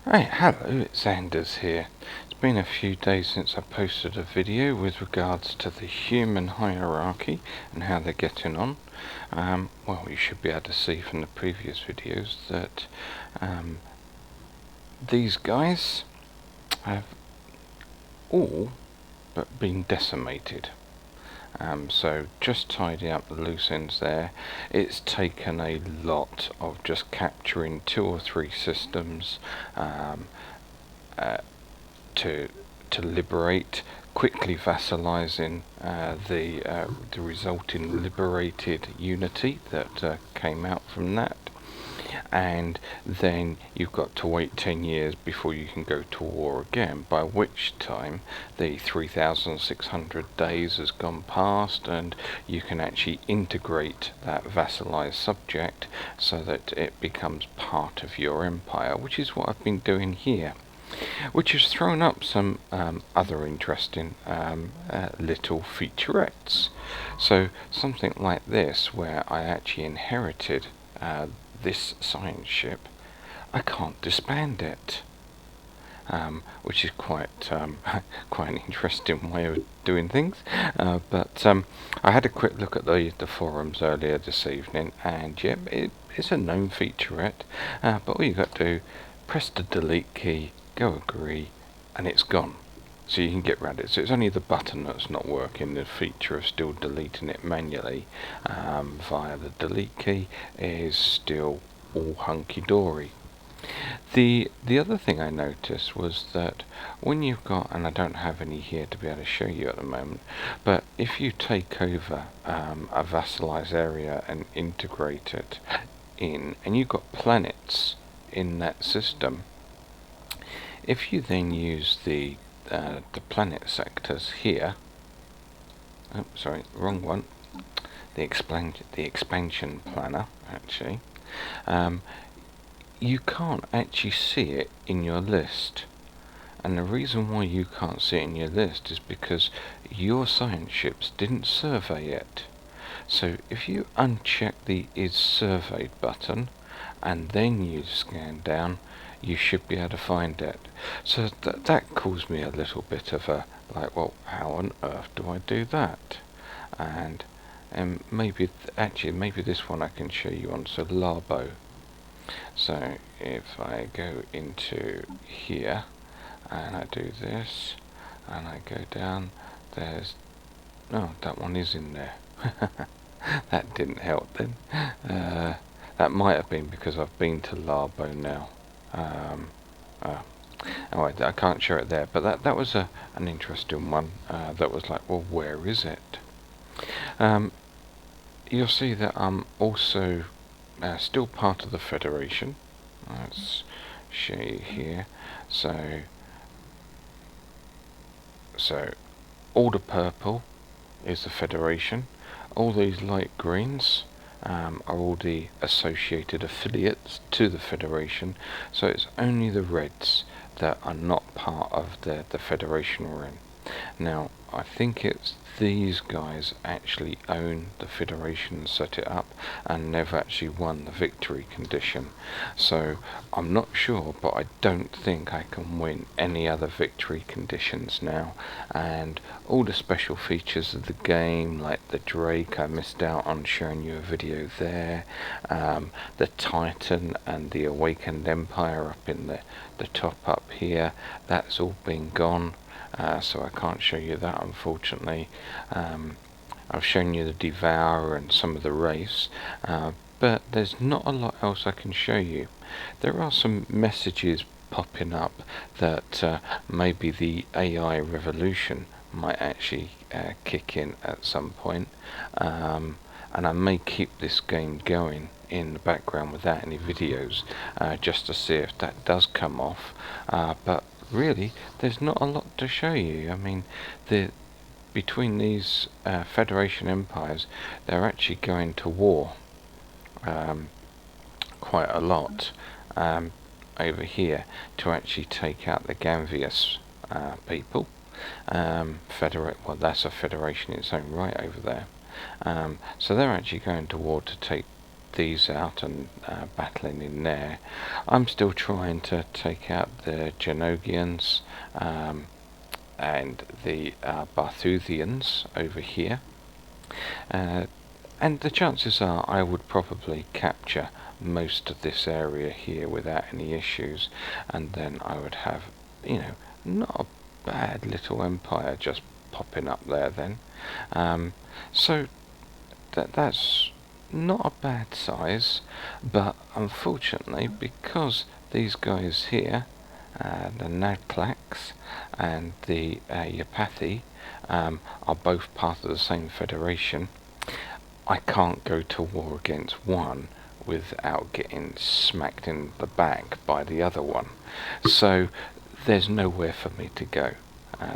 Right, hello, it's Anders here. It's been a few days since I posted a video with regards to the human hierarchy and how they're getting on. Well, you should be able to see from the previous videos that these guys have all but been decimated. So just tidy up the loose ends there. It's taken a lot of just capturing 2 or 3 systems to liberate, quickly vassalizing the resulting liberated unity that came out from that. And then you've got to wait 10 years before you can go to war again, by which time the 3,600 days has gone past and you can actually integrate that vassalized subject so that it becomes part of your empire, which is what I've been doing here, which has thrown up some other interesting little featurettes. So something like this, where I actually inherited this science ship, I can't disband it, which is quite quite an interesting way of doing things. But I had a quick look at the forums earlier this evening, and yeah, it's a known featurette. But all you got to do, press the delete key, go agree, and it's gone. So you can get rid of it. So it's only the button that's not working. The feature of still deleting it manually via the delete key is still all hunky-dory. The other thing I noticed was that when you've got, and I don't have any here to be able to show you at the moment, but if you take over a vassalized area and integrate it in, and you've got planets in that system, if you then use the planet sectors here, oh sorry, wrong one, the expansion planner actually, you can't actually see it in your list. And the reason why you can't see it in your list is because your science ships didn't survey it. So if you uncheck the is surveyed button and then you scan down, you should be able to find it. So that caused me a little bit of a like, well, how on earth do I do that? And maybe maybe this one I can show you on Labo. So if I go into here and I do this and I go down, there's, oh, that one is in there. That didn't help then. That might have been because I've been to Labo now. Anyway, I can't show it there, but that was an interesting one. That was like, well, where is it? You'll see that I'm also still part of the Federation. Let's show you here. So all the purple is the Federation. All these light greens are all the associated affiliates to the Federation. So it's only the reds that are not part of the Federation we're in. Now, I think it's these guys actually own the Federation and set it up, and they've actually won the victory condition. So I'm not sure, but I don't think I can win any other victory conditions now. And all the special features of the game, like the Drake, I missed out on showing you a video there. The Titan and the Awakened Empire up in the top up here, that's all been gone. So I can't show you that, unfortunately. I've shown you the Devourer and some of the race, but there's not a lot else I can show you. There are some messages popping up that maybe the AI revolution might actually kick in at some point, and I may keep this game going in the background without any videos, just to see if that does come off, but really there's not a lot to show you. I mean, between these Federation empires, they're actually going to war quite a lot over here to actually take out the Ganvius people. Well, that's a federation in its own right over there. So they're actually going to war to take these out and battling in there. I'm still trying to take out the Genogians and the Barthusians over here. And the chances are I would probably capture most of this area here without any issues, and then I would have, you know, not a bad little empire just popping up there then. So that's not a bad size, but unfortunately, because these guys here, the Nadklaks and the Yapathi, are both part of the same federation, I can't go to war against one without getting smacked in the back by the other one. So there's nowhere for me to go.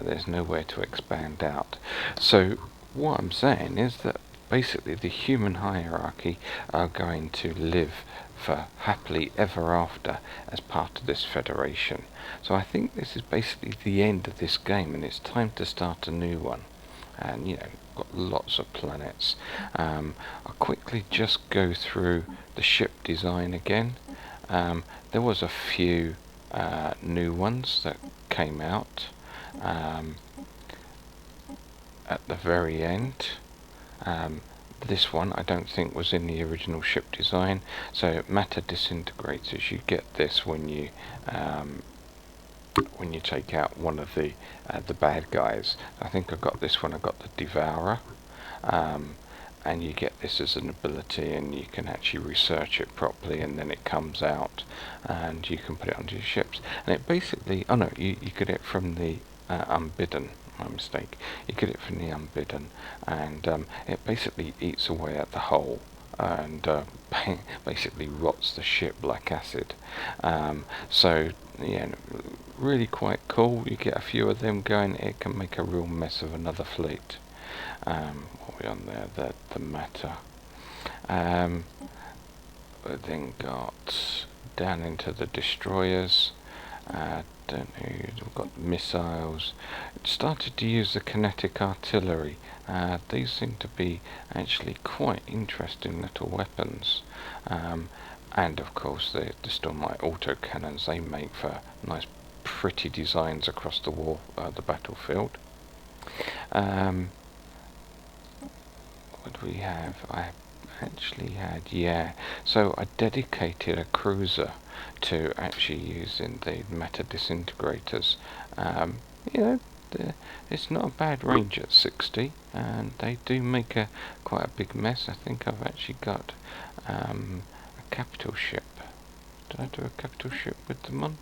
There's nowhere to expand out. So what I'm saying is that basically the human hierarchy are going to live for happily ever after as part of this federation. So I think this is basically the end of this game, and it's time to start a new one. And, you know, got lots of planets. I'll quickly just go through the ship design again. There was a few new ones that came out at the very end. This one I don't think was in the original ship design. So matter disintegrators, you get this when you take out one of the bad guys. I think I got this one. I got the Devourer, and you get this as an ability, and you can actually research it properly, and then it comes out, and you can put it onto your ships. And it basically, oh no, you get it from the Unbidden. My mistake. You get it from the Unbidden, and it basically eats away at the hull and basically rots the ship like acid. So yeah, really quite cool. You get a few of them going, it can make a real mess of another fleet. What are we on there? The matter. We then got down into the destroyers. Don't know, we've got missiles. It started to use the kinetic artillery. These seem to be actually quite interesting little weapons. And of course the Stormlight autocannons, they make for nice pretty designs across the battlefield. What do we have? I actually had, yeah, so I dedicated a cruiser to actually using the matter disintegrators. You know, it's not a bad range at 60, and they do make quite a big mess. I think I've actually got a capital ship. Did I do a capital ship with them on?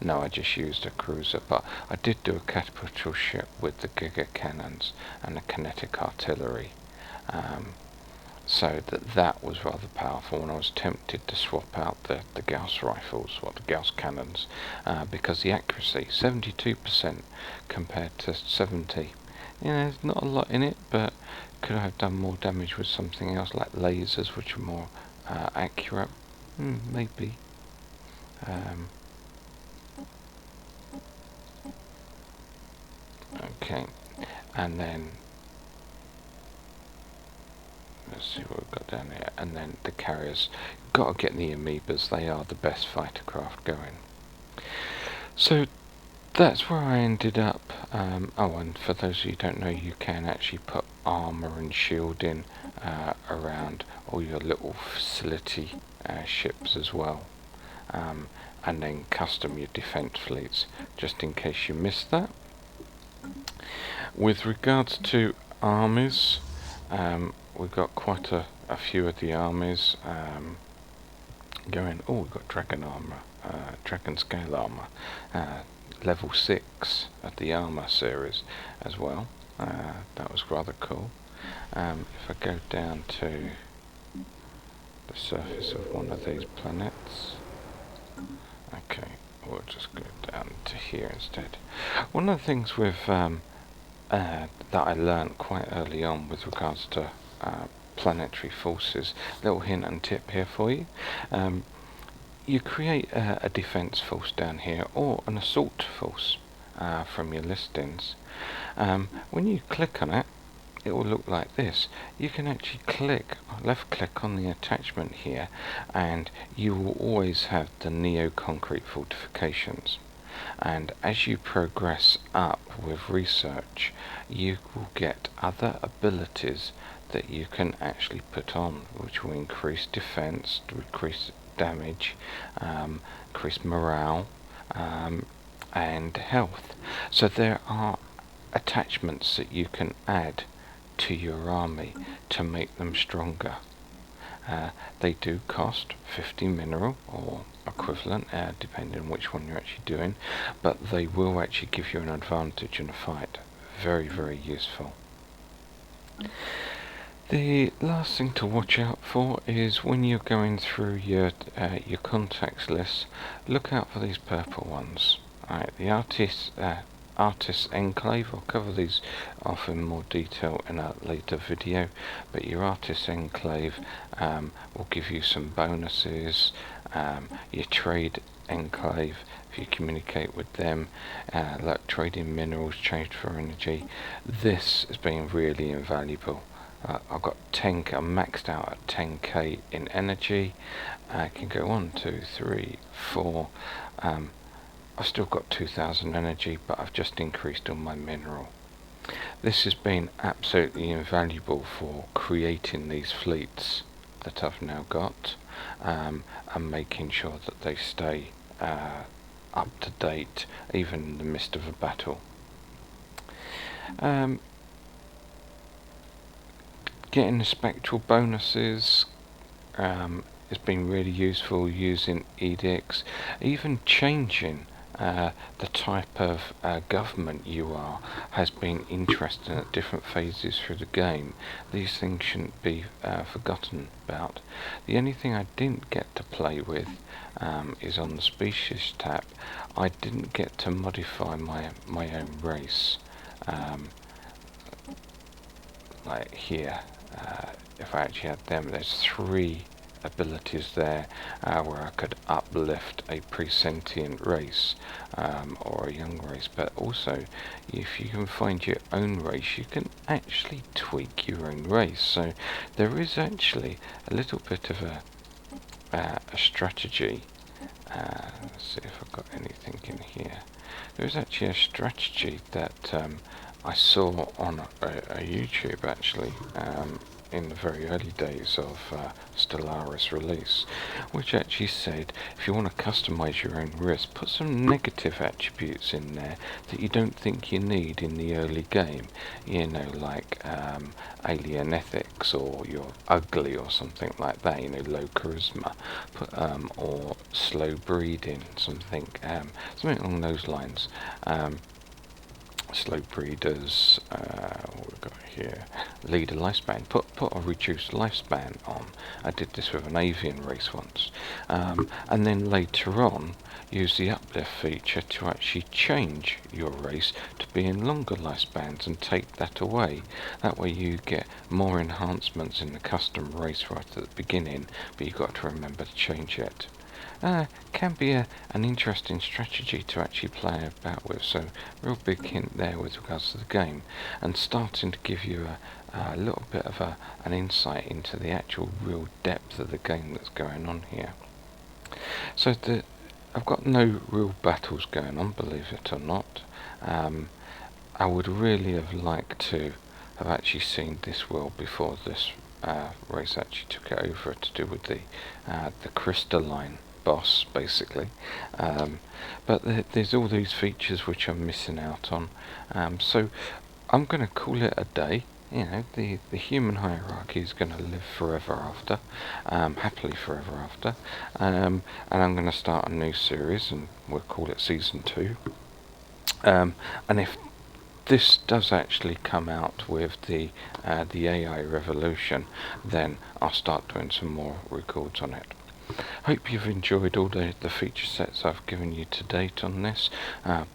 No, I just used a cruiser, but I did do a capital ship with the Giga cannons and the kinetic artillery. So that was rather powerful, and I was tempted to swap out the Gauss rifles, or the Gauss cannons, because the accuracy, 72% compared to 70. You know, there's not a lot in it, but could I have done more damage with something else, like lasers, which are more accurate? Maybe. Okay, and then let's see what we've got down here. And then the carriers. Got to get the amoebas. They are the best fighter craft going. So that's where I ended up. Oh, and for those of you who don't know, you can actually put armor and shielding around all your little facility ships as well. And then custom your defense fleets, just in case you missed that. With regards to armies, we've got quite a few of the armies going. Oh, we've got dragon armor, dragon scale armor, level 6 of the armor series as well. That was rather cool. If I go down to the surface of one of these planets, okay, we'll just go down to here instead. One of the things with that I learnt quite early on with regards to planetary forces, little hint and tip here for you. You create a defense force down here, or an assault force from your listings. When you click on it, it will look like this. You can actually left click on the attachment here, and you will always have the Neo Concrete fortifications. And as you progress up with research, you will get other abilities that you can actually put on, which will increase defense, increase damage, increase morale, and health. So there are attachments that you can add to your army to make them stronger. They do cost 50 mineral or equivalent, depending on which one you're actually doing, but they will actually give you an advantage in a fight. Very, very useful. The last thing to watch out for is when you're going through your contacts list, look out for these purple ones. Alright, the Artist Enclave, I'll cover these off in more detail in a later video, but your Artist Enclave will give you some bonuses. Your Trade Enclave, if you communicate with them, like trading minerals changed for energy, this has been really invaluable. I've got 10k, I'm maxed out at 10k in energy. I can go 1, 2, 3, 4. I've still got 2000 energy, but I've just increased on my mineral. This has been absolutely invaluable for creating these fleets that I've now got, and making sure that they stay up to date even in the midst of a battle. Getting the spectral bonuses has been really useful, using edicts, even changing the type of government you are has been interesting at different phases through the game. These things shouldn't be forgotten about. The only thing I didn't get to play with is on the species tab. I didn't get to modify my own race. Like here, if I actually had them, there's 3 abilities there where I could uplift a pre-sentient race or a young race, but also if you can find your own race, you can actually tweak your own race. So there is actually a little bit of a strategy. Let's see if I've got anything in here. There is actually a strategy that I saw on a YouTube actually, in the very early days of Stellaris release, which actually said if you want to customize your own risk, put some negative attributes in there that you don't think you need in the early game, you know, like alien ethics, or you're ugly or something like that, you know, low charisma, or slow breeding, something along those lines. Slow breeders, what we've got here, leader lifespan, put a reduced lifespan on. I did this with an avian race once, and then later on use the uplift feature to actually change your race to be in longer lifespans and take that away. That way you get more enhancements in the custom race right at the beginning, but you've got to remember to change it. Can be an interesting strategy to actually play about with, so real big hint there with regards to the game, and starting to give you a little bit of an insight into the actual real depth of the game that's going on here. So I've got no real battles going on, believe it or not. I would really have liked to have actually seen this world before this race actually took it over, to do with the crystalline boss, basically, but there's all these features which I'm missing out on, so I'm going to call it a day. You know, the human hierarchy is going to live forever after, happily forever after, and I'm going to start a new series, and we'll call it season 2, and if this does actually come out with the AI revolution, then I'll start doing some more records on it. Hope you've enjoyed all the feature sets I've given you to date on this.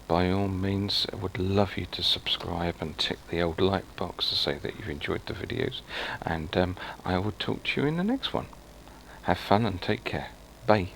By all means, I would love you to subscribe and tick the old like box to say that you've enjoyed the videos, and I will talk to you in the next one. Have fun and take care. Bye.